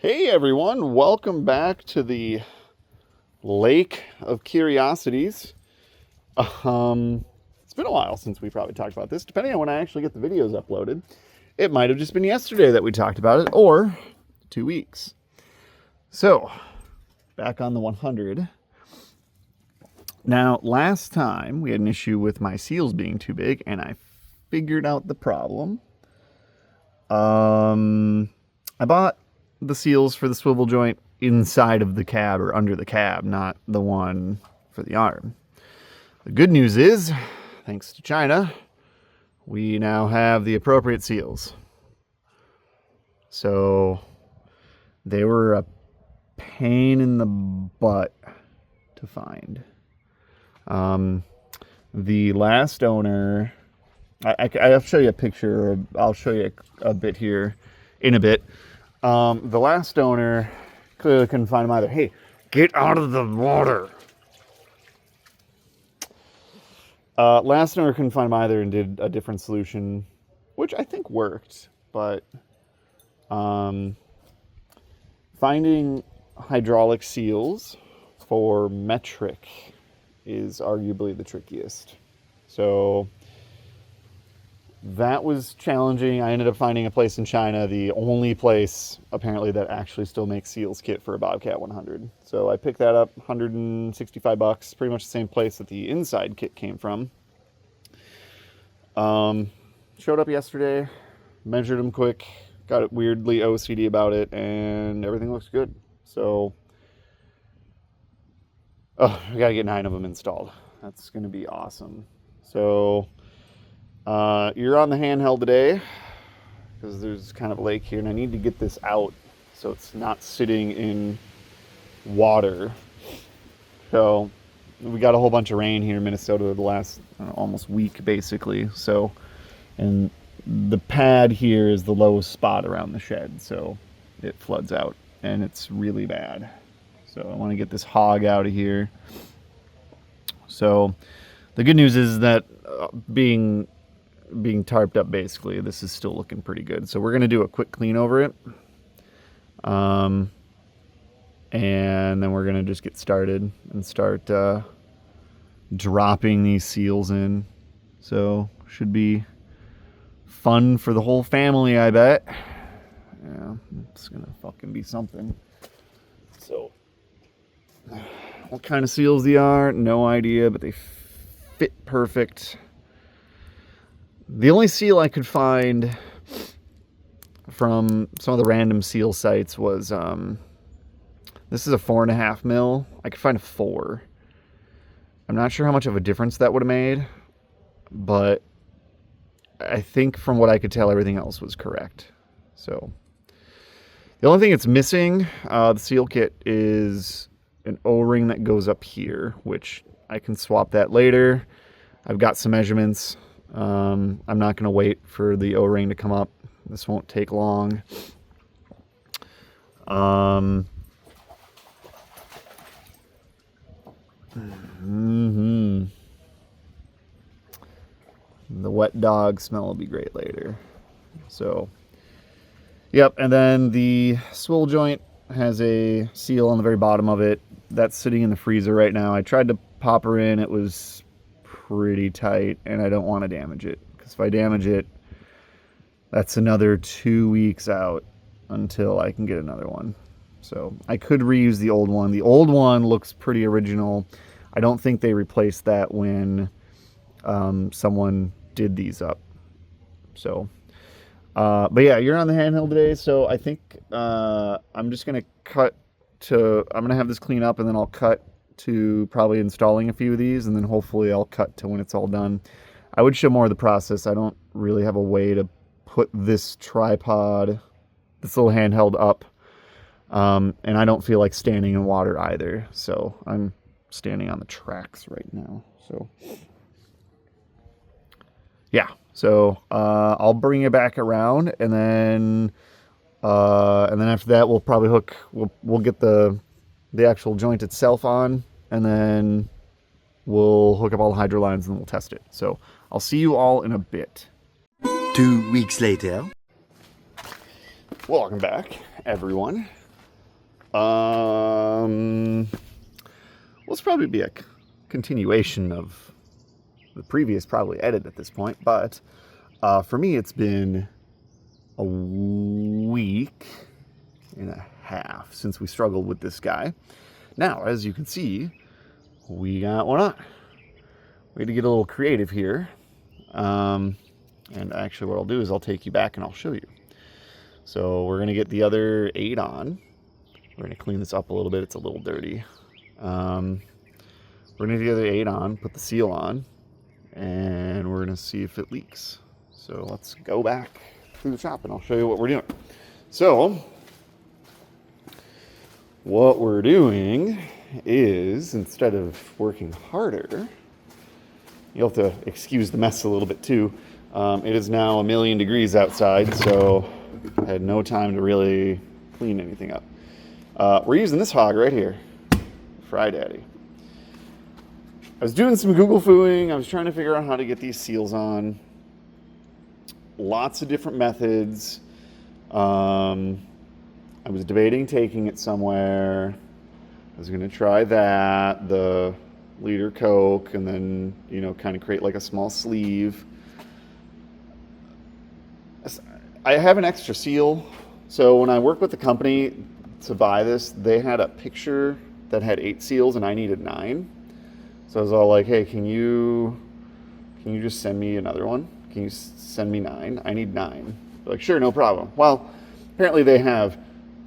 Hey everyone, welcome back to the Lake of Curiosities. It's been a while since we probably talked about this. Depending on when I actually get the videos uploaded, it might have just been yesterday that we talked about it, or 2 weeks. So, back on the 100. Now, last time we had an issue with my seals being too big, and I figured out the problem. I bought the seals for the swivel joint inside of the cab or under the cab, not the one for the arm. The good news is, thanks to China, we now have the appropriate seals. So they were a pain in the butt to find. The last owner, I'll show you a picture, I'll show you a bit here in a bit. The last owner clearly couldn't find them either. Hey, get out of the water. Last owner couldn't find them either and did a different solution, which I think worked, but finding hydraulic seals for metric is arguably the trickiest. So that was challenging. I ended up finding a place in China, the only place apparently that actually still makes seals kit for a Bobcat 100. So I picked that up, $165, pretty much the same place that the inside kit came from. Showed up yesterday, measured them quick, got it weirdly OCD about it, and everything looks good. So, we gotta get 9 of them installed. That's gonna be awesome. So, you're on the handheld today because there's kind of a lake here, and I need to get this out so it's not sitting in water. So we got a whole bunch of rain here in Minnesota the last almost week basically. So, and the pad here is the lowest spot around the shed, so it floods out and it's really bad. So I want to get this hog out of here. So the good news is that being tarped up, basically, this is still looking pretty good. So we're going to do a quick clean over it. And then we're going to just get started and start dropping these seals in. So should be fun for the whole family, I bet. Yeah, it's going to fucking be something. So what kind of seals they are, no idea, but they fit perfect. The only seal I could find from some of the random seal sites was, this is a 4.5 mil. I could find a 4. I'm not sure how much of a difference that would have made, but I think from what I could tell, everything else was correct. So the only thing it's missing, the seal kit, is an O-ring that goes up here, which I can swap that later. I've got some measurements. I'm not going to wait for the O-ring to come up. This won't take long. The wet dog smell will be great later. So, yep. And then the swivel joint has a seal on the very bottom of it. That's sitting in the freezer right now. I tried to pop her in. It was pretty tight, and I don't want to damage it, because if I damage it, that's another 2 weeks out until I can get another one. So I could reuse the old one. The old one looks pretty original. I don't think they replaced that when someone did these up. So but yeah, you're on the handheld today, so I think I'm just gonna I'm gonna have this clean up, and then I'll cut to probably installing a few of these, and then hopefully I'll cut to when it's all done. I would show more of the process. I don't really have a way to put this tripod, this little handheld up, and I don't feel like standing in water either, so I'm standing on the tracks right now. So yeah, so I'll bring it back around, and then after that we'll probably we'll get the actual joint itself on, and then we'll hook up all the hydro lines and we'll test it. So I'll see you all in a bit. 2 weeks later. Welcome back, everyone. Well, it's probably be a continuation of the previous probably edit at this point, but for me it's been a week and a half since we struggled with this guy. Now, as you can see, we got one on. We had to get a little creative here. And actually what I'll do is I'll take you back and I'll show you. So we're going to get the other 8 on. We're going to clean this up a little bit. It's a little dirty. We're going to get the other 8 on, put the seal on, and we're going to see if it leaks. So let's go back through the shop and I'll show you what we're doing. So what we're doing is, instead of working harder, you'll have to excuse the mess a little bit too. It is now 1,000,000 degrees outside, so I had no time to really clean anything up. We're using this hog right here, Fry Daddy. I was doing some Google fooing. I was trying to figure out how to get these seals on. Lots of different methods. I was debating taking it somewhere. I was going to try that, the liter Coke, and then, you know, kind of create like a small sleeve. I have an extra seal. So when I worked with the company to buy this, they had a picture that had 8 seals and I needed 9. So I was all like, hey, can you just send me another one? Can you send me 9? I need 9. They're like, sure, no problem. Well, apparently they have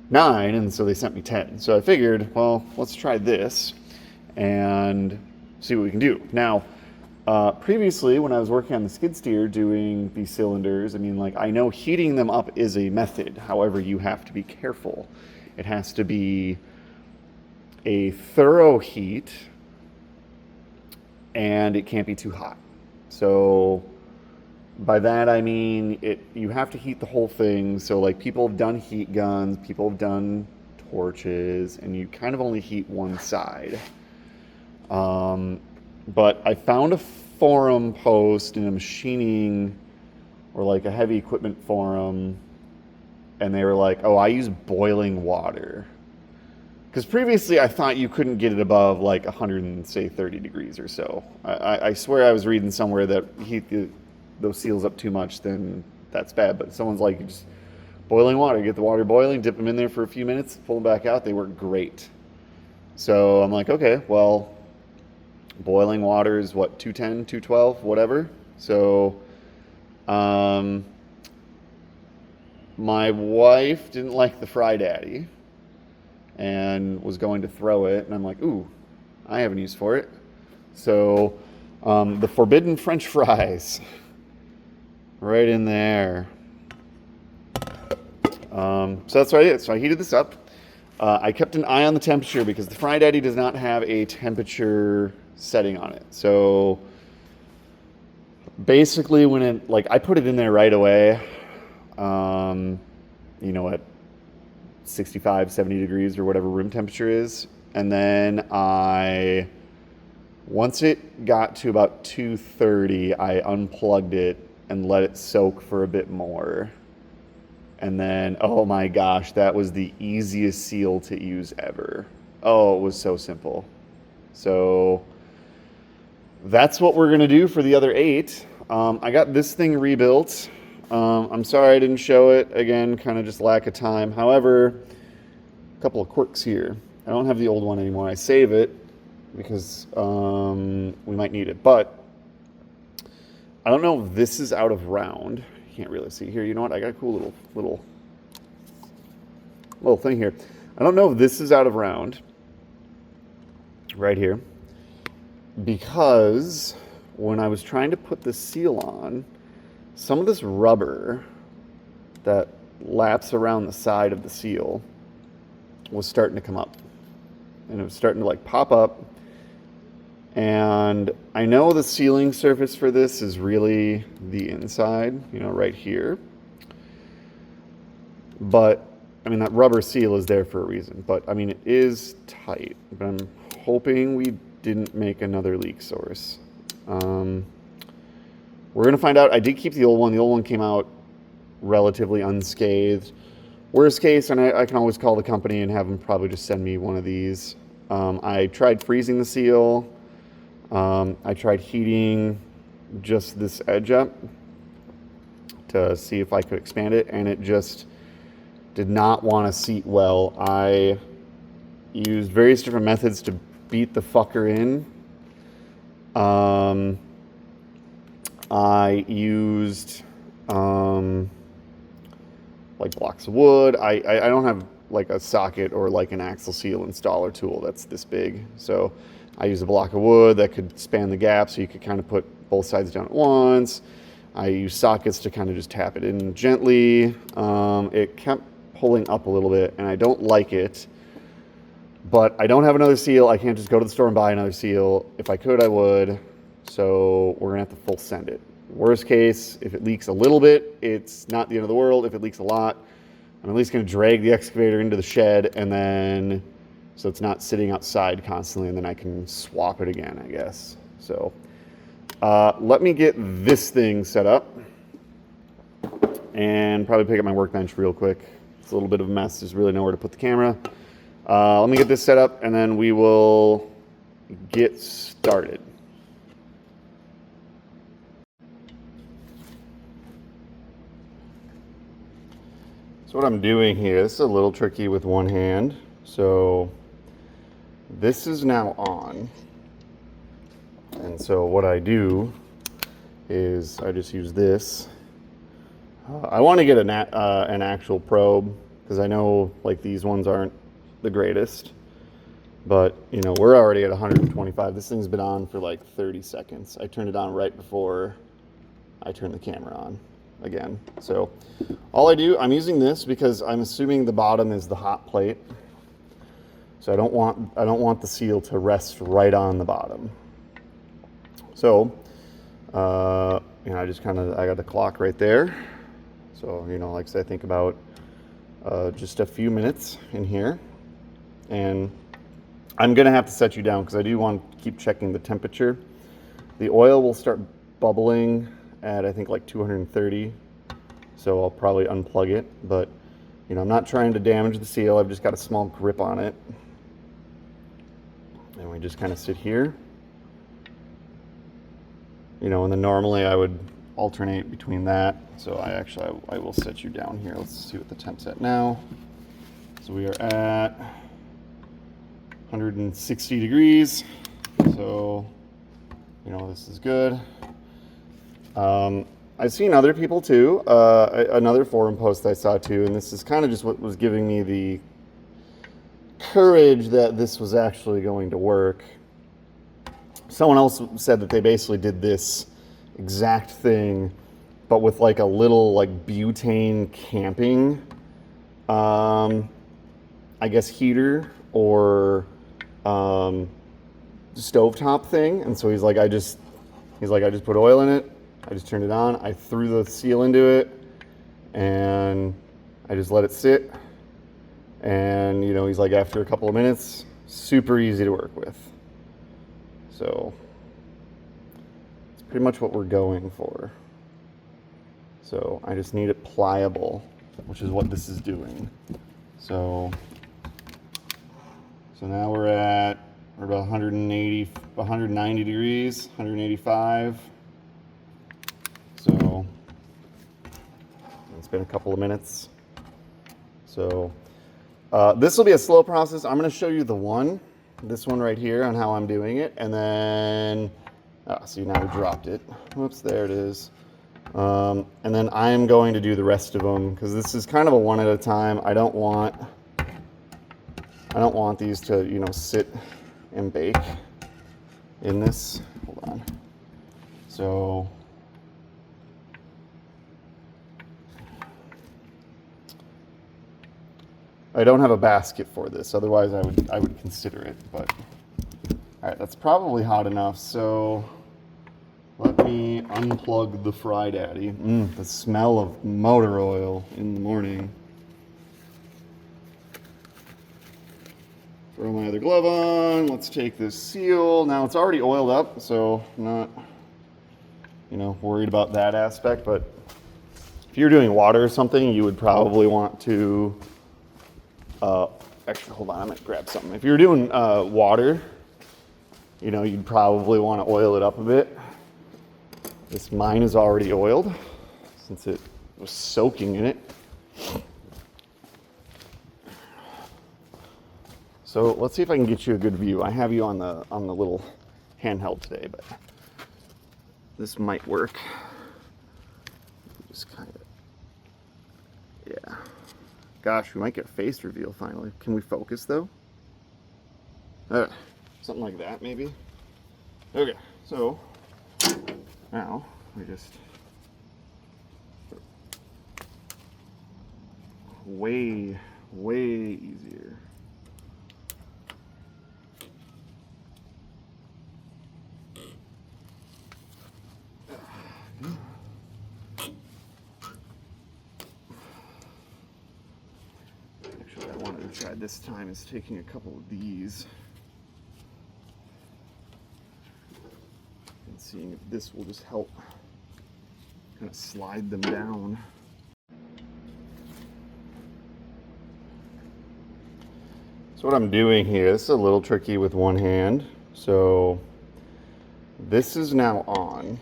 9, and so they sent me 10. So I figured, well, let's try this and see what we can do. Now, previously, when I was working on the skid steer doing these cylinders, I mean, like, I know heating them up is a method. However, you have to be careful. It has to be a thorough heat, and it can't be too hot. So by that I mean you have to heat the whole thing. So like, people have done heat guns, people have done torches, and you kind of only heat one side. But I found a forum post in a machining or like a heavy equipment forum, and they were like, oh, I use boiling water. Because previously I thought you couldn't get it above like 130 degrees or so. I swear I was reading somewhere that heat those seals up too much, then that's bad. But someone's like, just boiling water, get the water boiling, dip them in there for a few minutes, pull them back out, they work great. So I'm like, okay, well, boiling water is what, 210, 212, whatever. So my wife didn't like the Fry Daddy and was going to throw it, and I'm like, ooh, I have a use for it. So the forbidden French fries, right in there. So that's what I did. So I heated this up. I kept an eye on the temperature because the Fry Daddy does not have a temperature setting on it. So basically when it, like, I put it in there right away, you know, at 65, 70 degrees or whatever room temperature is. And then once it got to about 230, I unplugged it and let it soak for a bit more. And then, oh my gosh, that was the easiest seal to use ever. Oh, it was so simple. So that's what we're gonna do for the other 8. I got this thing rebuilt. I'm sorry I didn't show it. Again, kind of just lack of time. However, a couple of quirks here. I don't have the old one anymore. I save it because we might need it. But I don't know if this is out of round. You can't really see here. You know what? I got a cool little thing here. I don't know if this is out of round right here, because when I was trying to put the seal on, some of this rubber that laps around the side of the seal was starting to come up, and it was starting to like pop up. And I know the sealing surface for this is really the inside, you know, right here. But I mean, that rubber seal is there for a reason, but I mean, it is tight. But I'm hoping we didn't make another leak source. We're gonna find out. I did keep the old one. The old one came out relatively unscathed. Worst case, and I can always call the company and have them probably just send me one of these. I tried freezing the seal. I tried heating just this edge up to see if I could expand it, and it just did not want to seat well. I used various different methods to beat the fucker in. I used like blocks of wood. I don't have like a socket or like an axle seal installer tool that's this big. So I used a block of wood that could span the gap so you could kind of put both sides down at once. I used sockets to kind of just tap it in gently. It kept pulling up a little bit and I don't like it, but I don't have another seal. I can't just go to the store and buy another seal. If I could, I would. So we're gonna have to full send it. Worst case, if it leaks a little bit, it's not the end of the world. If it leaks a lot, I'm at least gonna drag the excavator into the shed and then, so it's not sitting outside constantly, and then I can swap it again, I guess. So let me get this thing set up and probably pick up my workbench real quick. It's a little bit of a mess. There's really nowhere to put the camera. Let me get this set up and then we will get started. So what I'm doing here, this is a little tricky with one hand. So this is now on. And so what I do is I just use this. I want to get an actual probe because I know like these ones aren't the greatest. But you know, we're already at 125. This thing's been on for like 30 seconds. I turned it on right before I turned the camera on again. So all I do, I'm using this because I'm assuming the bottom is the hot plate. So I don't want the seal to rest right on the bottom. So you know, I got the clock right there. So you know, like I said, I think about just a few minutes in here, and I'm gonna have to set you down because I do want to keep checking the temperature. The oil will start bubbling at I think like 230, so I'll probably unplug it, but you know, I'm not trying to damage the seal. I've just got a small grip on it, and we just kind of sit here, you know, and then normally I would alternate between that. So I will set you down here. Let's see what the temp's at now. So we are at 160 degrees. So, you know, this is good. I've seen other people too, another forum post I saw too, and this is kind of just what was giving me the courage that this was actually going to work. Someone else said that they basically did this exact thing, but with like a little like butane camping, I guess heater or stovetop thing. And so he's like, I just put oil in it. I just turned it on. I threw the seal into it and I just let it sit. And, you know, he's like, after a couple of minutes, super easy to work with. So it's pretty much what we're going for. So I just need it pliable, which is what this is doing. So now we're about 180, 190 degrees, 185. So it's been a couple of minutes. So this will be a slow process. I'm going to show you this one right here on how I'm doing it. And then, see, now we dropped it. Whoops, there it is. And then I'm going to do the rest of them because this is kind of a one at a time. I don't want these to, you know, sit and bake in this. Hold on. So I don't have a basket for this, otherwise I would consider it, but all right, that's probably hot enough. So let me unplug the Fry Daddy. The smell of motor oil in the morning. Throw my other glove on. Let's take this seal. Now it's already oiled up, so I'm not, you know, worried about that aspect, but if you're doing water or something, you would probably want to, actually, hold on, I'm gonna grab something. If you're doing water, you know, you'd probably want to oil it up a bit. Mine is already oiled since it was soaking in it. So let's see if I can get you a good view. I have you on the little handheld today, but this might work. Just kind of, yeah. Gosh, we might get face reveal finally. Can we focus though? Something like that maybe. Okay, so now we just way easier. Actually, I wanted to try this time is taking a couple of these and seeing if this will just help kind of slide them down. So what I'm doing here, this is a little tricky with one hand. So this is now on.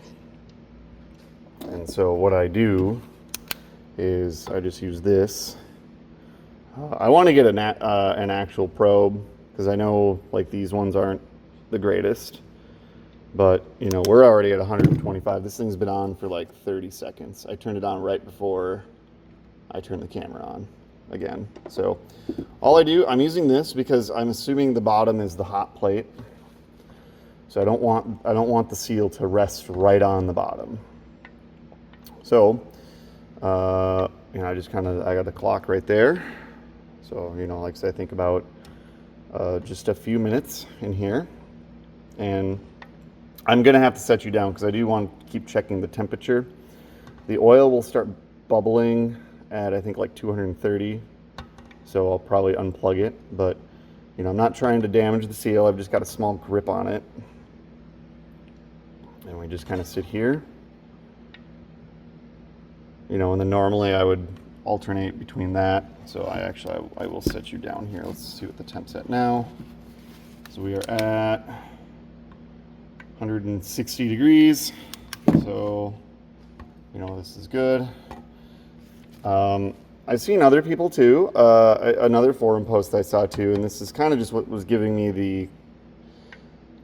And so what I do is I just use this. I want to get an actual probe because I know like these ones aren't the greatest. But, you know, we're already at 125. This thing's been on for like 30 seconds. I turned it on right before I turned the camera on again. So all I do, I'm using this because I'm assuming the bottom is the hot plate. So I don't want the seal to rest right on the bottom. So, you know, I got the clock right there. So, you know, like I said, I think about just a few minutes in here. And I'm gonna have to set you down because I do want to keep checking the temperature. The oil will start bubbling at I think like 230, so I'll probably unplug it. But you know, I'm not trying to damage the seal. I've just got a small grip on it, and we just kind of sit here. You know, and then normally I would alternate between that. So I will set you down here. Let's see what the temp's at now. So we are at 160 degrees, so you know this is good. I've seen other people too, another forum post I saw too, and this is kind of just what was giving me the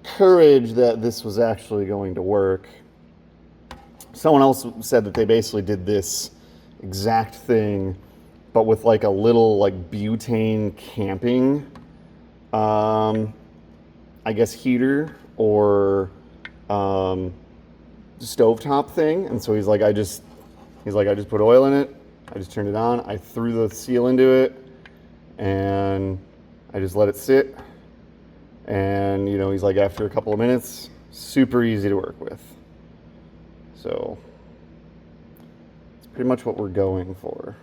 courage that this was actually going to work. Someone else said that they basically did this exact thing, but with like a little like butane camping, I guess heater or stovetop thing. And so he's like, I just put oil in it. I just turned it on. I threw the seal into it and I just let it sit. And, you know, he's like, after a couple of minutes, super easy to work with. So it's pretty much what we're going for.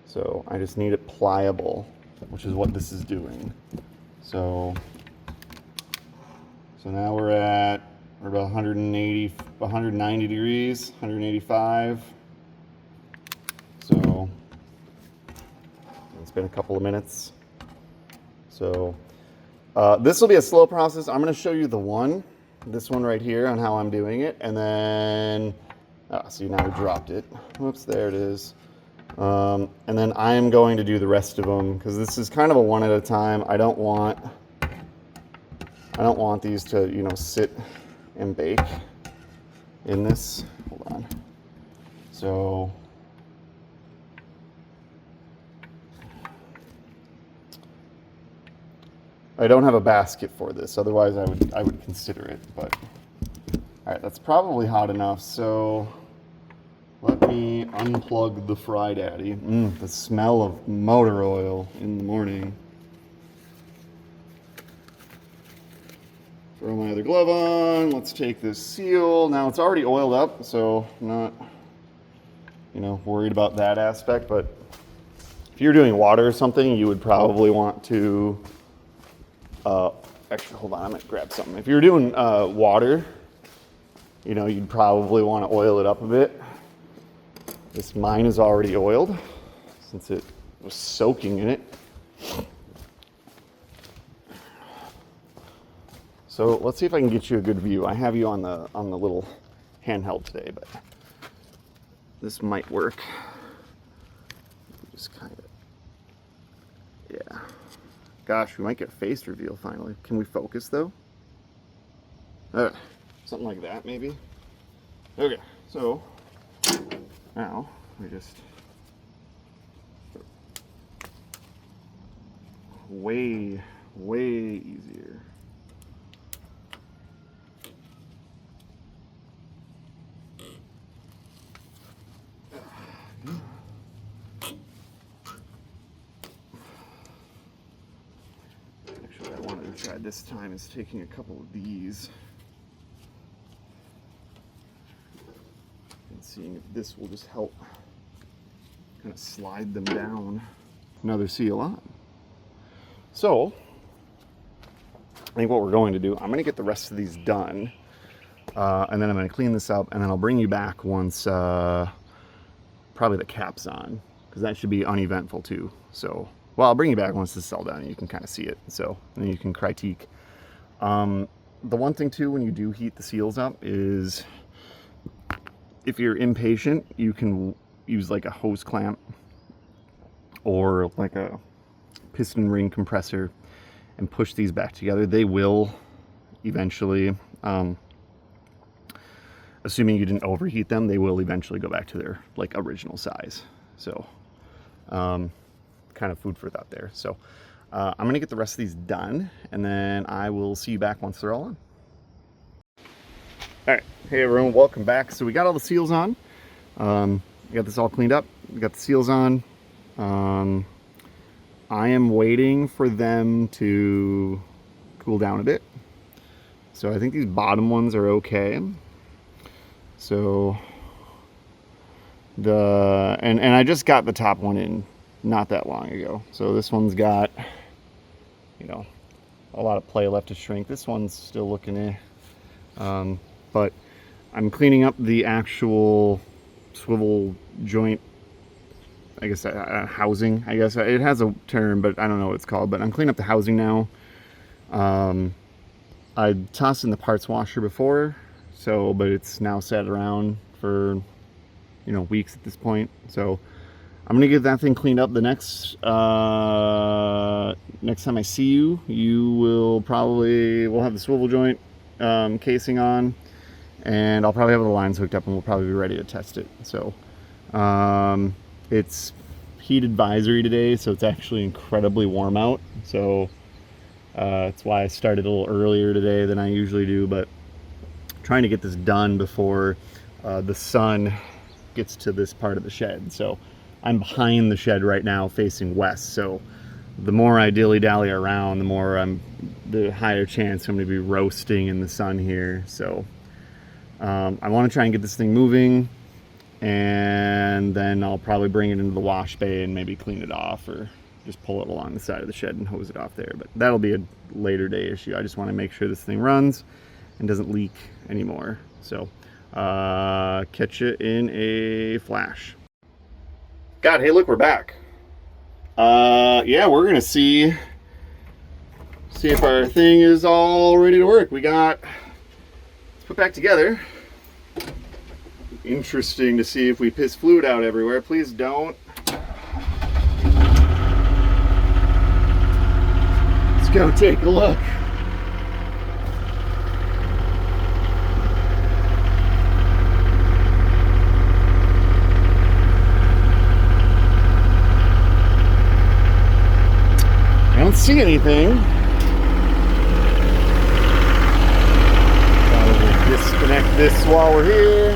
So I just need it pliable, which is what this is doing. So now we're about 180, 190 degrees, 185. So it's been a couple of minutes. So this will be a slow process. I'm going to show you this one right here on how I'm doing it. And then, see, now we dropped it. Whoops, there it is. And then I am going to do the rest of them because this is kind of a one at a time. I don't want these to, you know, sit and bake in this. Hold on. So I don't have a basket for this, otherwise I would consider it, but all right, that's probably hot enough. So let me unplug the Fry Daddy. The smell of motor oil in the morning. Throw my other glove on. Let's take this seal. Now it's already oiled up, so I'm not, you know, worried about that aspect. But if you're doing water or something, you would probably want to. Actually, hold on. I'm gonna grab something. If you're doing water, you know, you'd probably want to oil it up a bit. This mine is already oiled since it was soaking in it. So let's see if I can get you a good view. I have you on the little handheld today, but this might work. Just kind of, yeah. Gosh, we might get a face reveal finally. Can we focus though? Something like that maybe. Okay, so now we just way easier. Actually, I wanted to try this time is taking a couple of these and seeing if this will just help kind of slide them down. Another seal on. So, I think what we're going to do, I'm going to get the rest of these done, and then I'm going to clean this up, and then I'll bring you back once probably the cap's on, because that should be uneventful too. So, well, I'll bring you back once this is all done, and you can kind of see it. So, and then you can critique. The one thing too, when you do heat the seals up, is if you're impatient, you can use like a hose clamp or like a piston ring compressor and push these back together. They will eventually, assuming you didn't overheat them, they will eventually go back to their like original size. So kind of food for thought there. So I'm gonna get the rest of these done, and then I will see you back once they're all on. All right, hey everyone, welcome back. So we got all the seals on. We got this all cleaned up. We got the seals on. I am waiting for them to cool down a bit. So I think these bottom ones are okay. So and I just got the top one in not that long ago. So this one's got, you know, a lot of play left to shrink. This one's still looking but I'm cleaning up the actual swivel joint, I guess, housing. I guess it has a term, but I don't know what it's called. But I'm cleaning up the housing now. I tossed in the parts washer before, but it's now sat around for, you know, weeks at this point. So I'm gonna get that thing cleaned up. The next time I see you, we'll have the swivel joint casing on, and I'll probably have the lines hooked up, and we'll probably be ready to test it. So it's heat advisory today, so it's actually incredibly warm out. So that's why I started a little earlier today than I usually do, but I'm trying to get this done before the sun gets to this part of the shed. So I'm behind the shed right now facing west, so the more I dilly-dally around, the higher chance I'm going to be roasting in the sun here. So I want to try and get this thing moving, and then I'll probably bring it into the wash bay and maybe clean it off, or just pull it along the side of the shed and hose it off there. But that'll be a later day issue. I just want to make sure this thing runs and doesn't leak anymore. So catch you in a flash. God, hey, look, we're back. Yeah, we're gonna see if our thing is all ready to work. Let's put back together. Interesting to see if we piss fluid out everywhere. Please don't. Let's go take a look. I don't see anything. Probably disconnect this while we're here.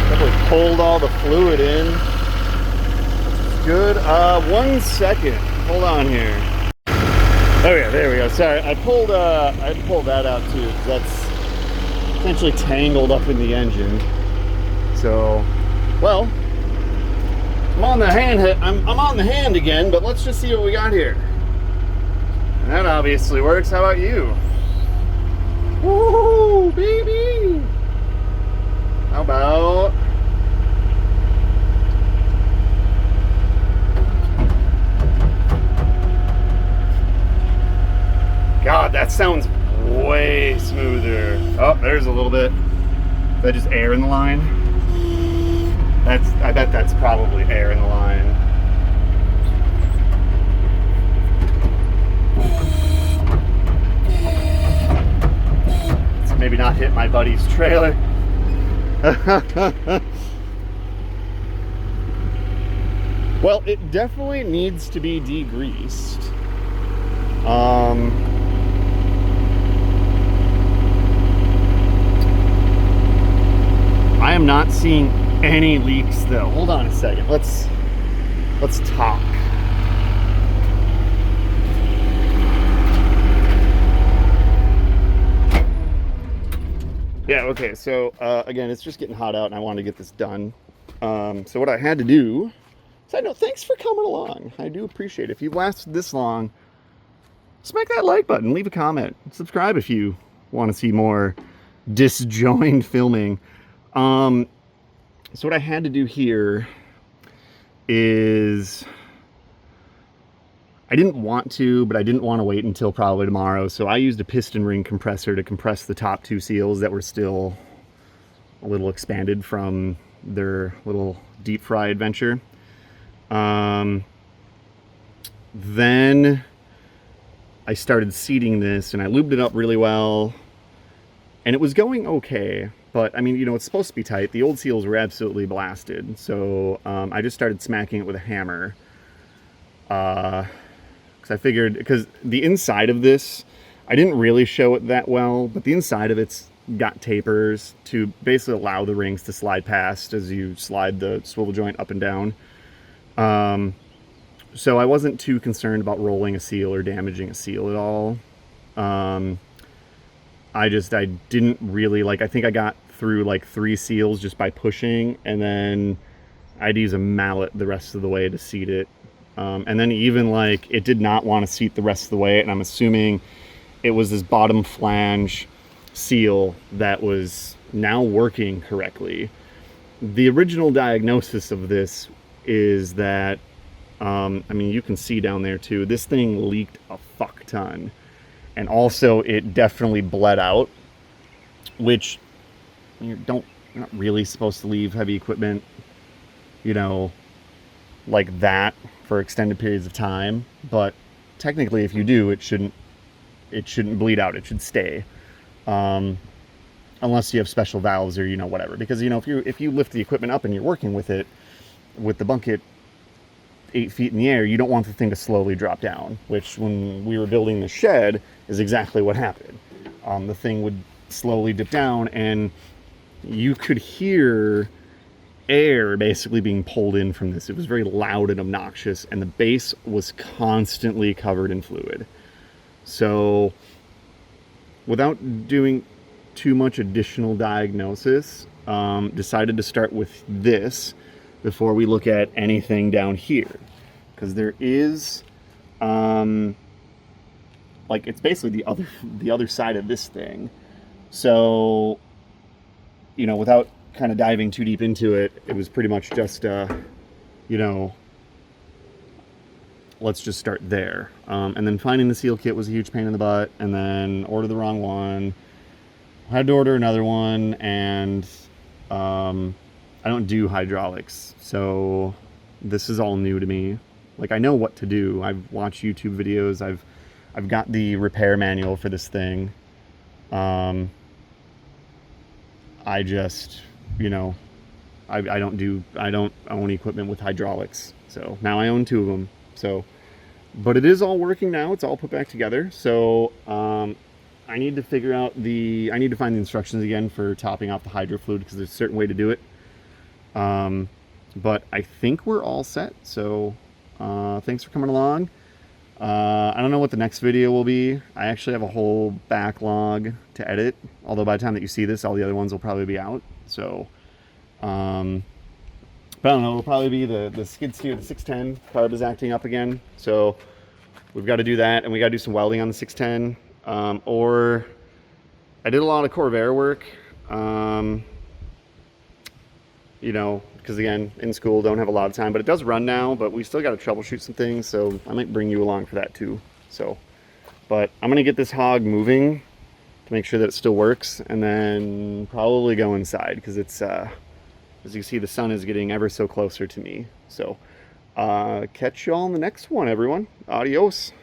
Definitely pulled all the fluid in. Good. 1 second. Hold on here. Oh yeah, there we go. Sorry, I had to pull that out too, because that's essentially tangled up in the engine. So, well, I'm on the hand again, but let's just see what we got here. And that obviously works. How about you? Woo, baby! How about... God, that sounds way smoother. Oh, there's a little bit. Is that just air in the line? I bet that's probably air in the line. Let's maybe not hit my buddy's trailer. Well, it definitely needs to be degreased. I am not seeing any leaks though. Hold on a second. Let's talk. Yeah, okay, so again, it's just getting hot out and I want to get this done. So what I had to do, so I know, thanks for coming along. I do appreciate it. If you've lasted this long, smack that like button, leave a comment, subscribe if you want to see more disjoined filming. So what I had to do here is, I didn't want to, but I didn't want to wait until probably tomorrow. So I used a piston ring compressor to compress the top two seals that were still a little expanded from their little deep fry adventure. Then I started seating this and I lubed it up really well and it was going okay. But I mean, you know, it's supposed to be tight. The old seals were absolutely blasted. So I just started smacking it with a hammer. Because I figured, because the inside of this, I didn't really show it that well, but the inside of it's got tapers to basically allow the rings to slide past as you slide the swivel joint up and down. So I wasn't too concerned about rolling a seal or damaging a seal at all. I didn't really, like, I think I got through like 3 seals just by pushing, and then I'd use a mallet the rest of the way to seat it. And then even like, it did not want to seat the rest of the way, and I'm assuming it was this bottom flange seal that was now working correctly. The original diagnosis of this is that, I mean, you can see down there too, this thing leaked a fuck ton. And also it definitely bled out, which you're not really supposed to leave heavy equipment, you know, like that for extended periods of time. But technically if you do, it shouldn't bleed out. It should stay. Unless you have special valves or, you know, whatever. Because, you know, if you lift the equipment up and you're working with it, with the bunket 8 feet in the air, you don't want the thing to slowly drop down, which when we were building the shed is exactly what happened. The thing would slowly dip down and you could hear air basically being pulled in from this. It was very loud and obnoxious, and the base was constantly covered in fluid. So without doing too much additional diagnosis, decided to start with this before we look at anything down here, because there is like, it's basically the other side of this thing. So, you know, without kind of diving too deep into it, it was pretty much just you know, let's just start there. And then finding the seal kit was a huge pain in the butt, and then ordered the wrong one, had to order another one, and I don't do hydraulics, so this is all new to me. Like, I know what to do. I've watched YouTube videos. I've got the repair manual for this thing. I just, you know, I don't own equipment with hydraulics. So now I own 2 of them. So, but it is all working now. It's all put back together. So I need to figure out I need to find the instructions again for topping off the hydro fluid, because there's a certain way to do it. But I think we're all set. So thanks for coming along. I don't know what the next video will be. I actually have a whole backlog to edit, although by the time that you see this, all the other ones will probably be out. So but I don't know, it'll probably be the skid steer, the 610 carb is acting up again, so we've got to do that, and we got to do some welding on the 610, or I did a lot of Corvair work. You know, because again, in school, don't have a lot of time, but it does run now, but we still got to troubleshoot some things, so I might bring you along for that too. So, but I'm going to get this hog moving to make sure that it still works, and then probably go inside, because it's, as you can see, the sun is getting ever so closer to me. So, catch you all in the next one, everyone. Adios.